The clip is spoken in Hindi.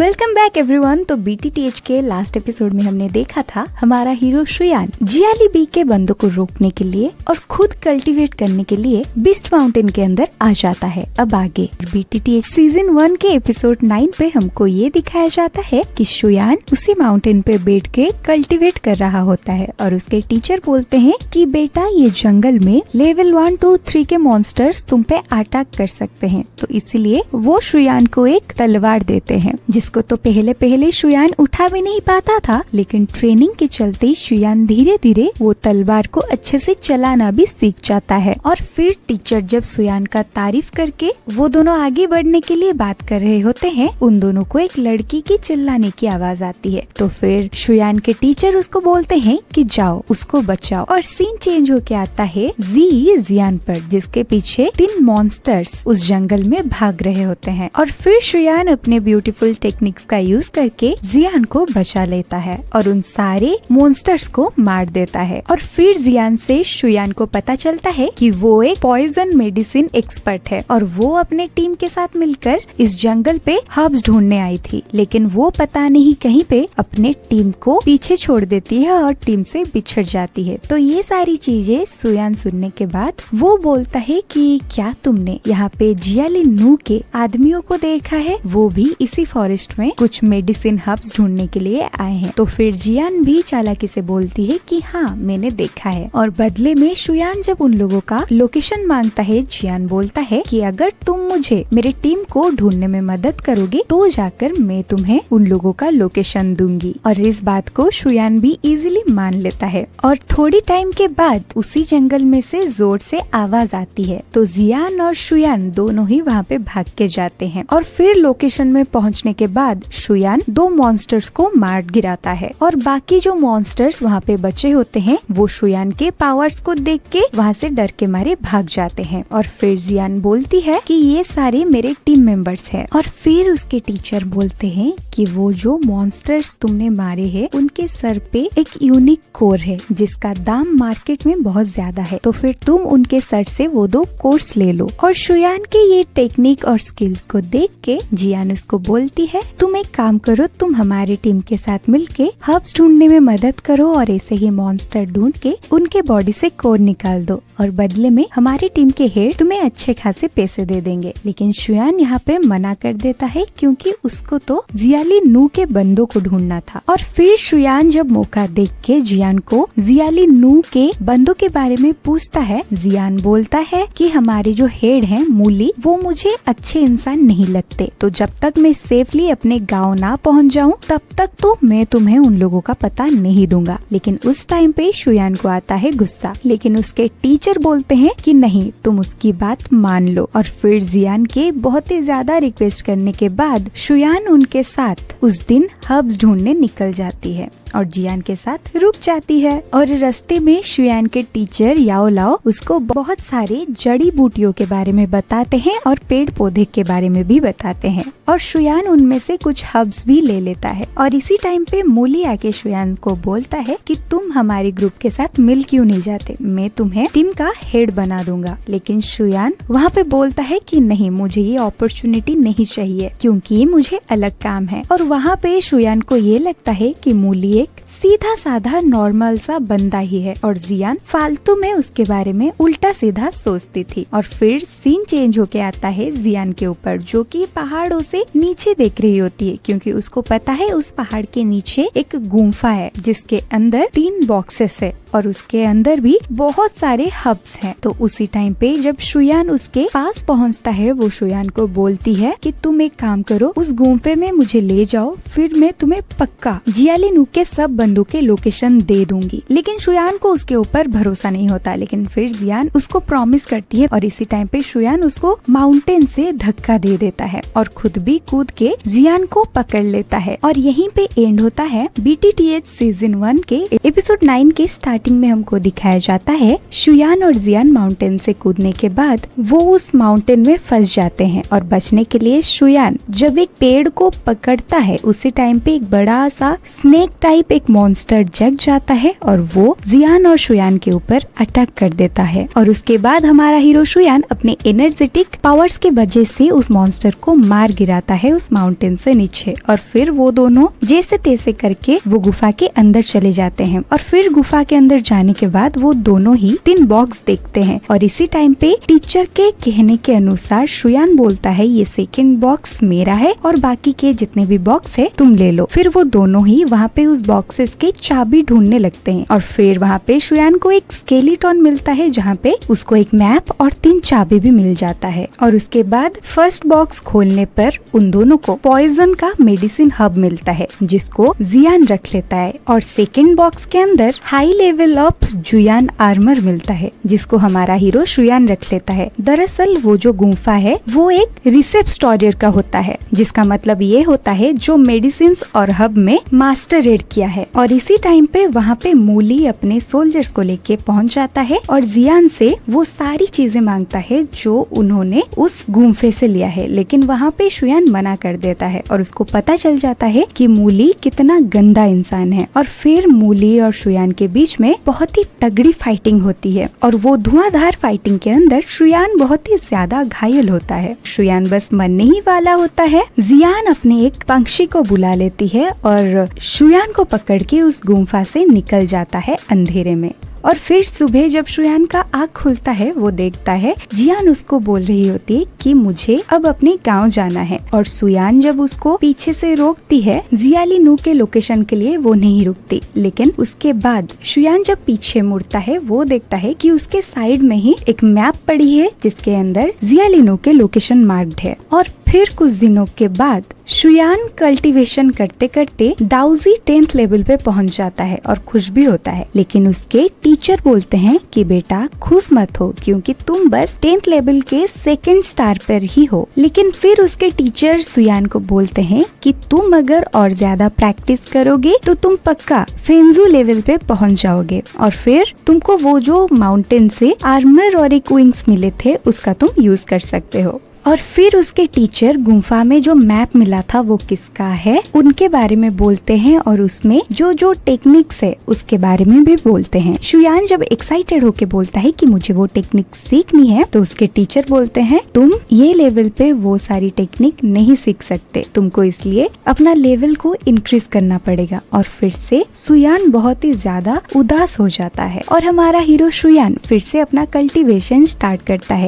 Welcome back everyone. तो BTTH के लास्ट एपिसोड में हमने देखा था हमारा हीरो शुयान जियाली बी के बंदों को रोकने के लिए और खुद कल्टीवेट करने के लिए बीस्ट माउंटेन के अंदर आ जाता है। अब आगे BTTH सीजन 1 के एपिसोड 9 पे हमको ये दिखाया जाता है कि शुयान उसी माउंटेन पे बैठ के कल्टीवेट कर रहा होता है और उसके टीचर बोलते हैं कि बेटा ये जंगल में लेवल 1, 2, 3 के मॉन्स्टर्स तुम पे अटैक कर सकते हैं, तो इसीलिए वो शुयान को एक तलवार देते हैं जिसको तो पहले शुयान उठा भी नहीं पाता था, लेकिन ट्रेनिंग के चलते शुयान धीरे धीरे वो तलवार को अच्छे से चलाना भी सीख जाता है। और फिर टीचर जब शुयान का तारीफ करके वो दोनों आगे बढ़ने के लिए बात कर रहे होते हैं, उन दोनों को एक लड़की की चिल्लाने की आवाज आती है। तो फिर शुयान के टीचर उसको बोलते हैं कि जाओ उसको बचाओ, और सीन चेंज होके आता है जियान पर, जिसके पीछे 3 मॉन्स्टर्स उस जंगल में भाग रहे होते हैं। और फिर शुयान अपने ब्यूटीफुल टेक्निक्स का यूज करके जियान को बचा लेता है और उन सारे मॉन्स्टर्स को मार देता है। और फिर जियान से शुयान को पता चलता है कि वो एक पॉइजन मेडिसिन एक्सपर्ट है और वो अपने टीम के साथ मिलकर इस जंगल पे हर्ब्स ढूंढने आई थी, लेकिन वो पता नहीं कहीं पे अपने टीम को पीछे छोड़ देती है और टीम से बिछड़ जाती है। तो ये सारी चीजें शुयान सुनने के बाद वो बोलता है कि क्या तुमने यहाँ पे जियाली नू के आदमियों को देखा है, वो भी इसी फॉरेस्ट में कुछ मेडिसिन हर्ब्स ढूंढने के लिए आए हैं। तो फिर जियान भी चालाकी से बोलती है कि हाँ मैंने देखा है। और बदले में शुयान जब उन लोगों का लोकेशन मांगता है, जियान बोलता है कि अगर तुम मुझे मेरे टीम को ढूंढने में मदद करोगे तो जाकर मैं तुम्हें उन लोगों का लोकेशन दूंगी। और इस बात को शुयान भी इजीली मान लेता है। और थोड़ी टाइम के बाद उसी जंगल में से जोर से आवाज आती है, तो जियान और शुयान दोनों ही वहाँ पे भाग के जाते हैं। और फिर लोकेशन में पहुँचने के बाद शुयान 2 मॉन्स्टर्स को मार गिराता है और बाकी जो मॉन्स्टर्स वहाँ पे बचे होते हैं वो शुयान के पावर्स को देख के वहाँ से डर के मारे भाग जाते हैं। और फिर जियान बोलती है कि ये सारे मेरे टीम मेंबर्स हैं। और फिर उसके टीचर बोलते हैं कि वो जो मॉन्स्टर्स तुमने मारे हैं उनके सर पे एक यूनिक कोर है जिसका दाम मार्केट में बहुत ज्यादा है, तो फिर तुम उनके सर से वो 2 कोर्स ले लो। और शुयान के ये टेक्निक और स्किल्स को देख के जियान उसको बोलती है तुम एक काम करो, तुम हमारी टीम के साथ मिलके हर्ब्स ढूंढने में मदद करो और ऐसे ही मॉन्स्टर ढूंढ के उनके बॉडी से कोर निकाल दो और बदले में हमारी टीम के हेड तुम्हें अच्छे खासे पैसे दे देंगे। लेकिन शुयान यहाँ पे मना कर देता है क्योंकि उसको तो जियाली नू के बंदों को ढूंढना था। और फिर शुयान जब मौका देख के जियान को जियाली नू के बंदों के बारे में पूछता है, जियान बोलता है कि हमारे जो हेड हैं मूली, वो मुझे अच्छे इंसान नहीं लगते, तो जब तक मैं सेफली अपने गांव ना पहुंच जाऊं तब तक तो मैं तुम्हें उन लोगों का पता नहीं दूंगा। लेकिन उस टाइम पे शुयान को आता है गुस्सा, लेकिन उसके टीचर बोलते हैं कि नहीं तुम उसकी बात मान लो। और फिर जियान के बहुत ही ज्यादा रिक्वेस्ट करने के बाद शुयान उनके साथ उस दिन हर्ब्स ढूंढने निकल जाती है और जियान के साथ रुक जाती है। और रास्ते में शुयान के टीचर याओ लाओ उसको बहुत सारे जड़ी बूटियों के बारे में बताते हैं और पेड़ पौधे के बारे में भी बताते हैं और शुयान उनमें से कुछ हर्ब्स भी ले लेता है। और इसी टाइम पे मूली आके शुयान को बोलता है कि तुम हमारे ग्रुप के साथ मिल क्यों नहीं जाते, मैं तुम्हें टीम का हेड बना दूंगा। लेकिन शुयान वहाँ पे बोलता है कि नहीं, मुझे ये अपॉर्चुनिटी नहीं चाहिए क्योंकि मुझे अलग काम है। और वहाँ पे शुयान को ये लगता है कि मूली एक सीधा साधा नॉर्मल सा बंदा ही है और जियान फालतू में उसके बारे में उल्टा सीधा सोचती थी। और फिर सीन चेंज होके आता है जियान के ऊपर, जो कि पहाड़ों से नीचे देख रही होती है क्योंकि उसको पता है उस पहाड़ के नीचे एक गुफा है जिसके अंदर 3 बॉक्सेस है और उसके अंदर भी बहुत सारे हब्स हैं। तो उसी टाइम पे जब शुयान उसके पास पहुंचता है, वो शुयान को बोलती है कि तुम एक काम करो, उस गुफे में मुझे ले जाओ, फिर मैं तुम्हें पक्का जियाली नू के सब बंदों के लोकेशन दे दूंगी। लेकिन शुयान को उसके ऊपर भरोसा नहीं होता, लेकिन फिर जियान उसको प्रॉमिस करती है और इसी टाइम पे शुयान उसको माउंटेन से धक्का दे देता है और खुद भी कूद के जियान को पकड़ लेता है। और यहीं पे एंड होता है BTTH सीजन 1 के एपिसोड 9 के स्टार्टिंग में हमको दिखाया जाता है शुयान और जियान माउंटेन से कूदने के बाद वो उस माउंटेन में फंस जाते हैं और बचने के लिए शुयान जब एक पेड़ को पकड़ता है उसी टाइम पे एक बड़ा सा स्नेक टाइप टाइप एक मॉन्स्टर जग जाता है और वो जियान और शुयान के ऊपर अटैक कर देता है। और उसके बाद हमारा हीरो शुयान अपने एनर्जेटिक पावर्स के वजह से उस मॉन्स्टर को मार गिराता है उस माउंटेन से नीचे। और फिर वो दोनों जैसे तैसे करके वो गुफा के अंदर चले जाते हैं। और फिर गुफा के अंदर जाने के बाद वो दोनों ही 3 बॉक्स देखते हैं। और इसी टाइम पे टीचर के कहने के अनुसार शुयान बोलता है ये सेकंड बॉक्स मेरा है और बाकी के जितने भी बॉक्स है तुम ले लो। फिर वो दोनों ही वहाँ पे उस बॉक्सेस के चाबी ढूंढने लगते हैं। और फिर वहाँ पे शुयान को एक स्केलेटन मिलता है जहाँ पे उसको एक मैप और 3 चाबी भी मिल जाता है। और उसके बाद फर्स्ट बॉक्स खोलने पर उन दोनों को पॉइजन का मेडिसिन हब मिलता है जिसको जियान रख लेता है। और सेकंड बॉक्स के अंदर हाई लेवल ऑफ जुयान आर्मर मिलता है जिसको हमारा हीरो शुयान रख लेता है। दरअसल वो जो गुफा है वो एक रिसेप्टोरियर का होता है जिसका मतलब ये होता है जो मेडिसिन और हब में मास्टर एड किया है। और इसी टाइम पे वहाँ पे मूली अपने सोल्जर्स को लेके पहुँच जाता है और जियान से वो सारी चीजें मांगता है जो उन्होंने उस गुफे से लिया है। लेकिन वहाँ पे शुयान मना कर देता है और उसको पता चल जाता है कि मूली कितना गंदा इंसान है। और फिर मूली और शुयान के बीच में बहुत ही तगड़ी फाइटिंग होती है और वो धुआंधार फाइटिंग के अंदर शुयान बहुत ही ज्यादा घायल होता है। शुयान बस मरने ही वाला होता है। जियान अपने एक पंछी को बुला लेती है और शुयान को पकड़ के उस गुफा से निकल जाता है अंधेरे में। और फिर सुबह जब शुयान का आँख खुलता है वो देखता है जियान उसको बोल रही होती है कि मुझे अब अपने गांव जाना है। और शुयान जब उसको पीछे से रोकती है जियालीनू के लोकेशन के लिए वो नहीं रुकती। लेकिन उसके बाद शुयान जब पीछे मुड़ता है वो देखता है कि उसके साइड में ही एक मैप पड़ी है जिसके अंदर जियालीनू के लोकेशन मार्क्ड है। और फिर कुछ दिनों के बाद शुयान कल्टीवेशन करते करते दाउजी 10th लेवल पे पहुंच जाता है और खुश भी होता है। लेकिन उसके टीचर बोलते हैं कि बेटा खुश मत हो क्योंकि तुम बस 10th लेवल के 2nd स्टार पर ही हो। लेकिन फिर उसके टीचर शुयान को बोलते हैं कि तुम अगर और ज्यादा प्रैक्टिस करोगे तो तुम पक्का फेंजू लेवल पे पहुंच जाओगे और फिर तुमको वो जो माउंटेन से आर्मर और एक विंग्स मिले थे उसका तुम यूज कर सकते हो। और फिर उसके टीचर गुफा में जो मैप मिला था वो किसका है उनके बारे में बोलते हैं और उसमें जो जो टेक्निक्स है उसके बारे में भी बोलते हैं। शुयान जब एक्साइटेड होके बोलता है कि मुझे वो टेक्निक सीखनी है तो उसके टीचर बोलते हैं तुम ये लेवल पे वो सारी टेक्निक नहीं सीख सकते, तुमको इसलिए अपना लेवल को इंक्रीज करना पड़ेगा। और फिर से शुयान बहुत ही ज्यादा उदास हो जाता है और हमारा हीरो शुयान फिर से अपना कल्टीवेशन स्टार्ट करता है।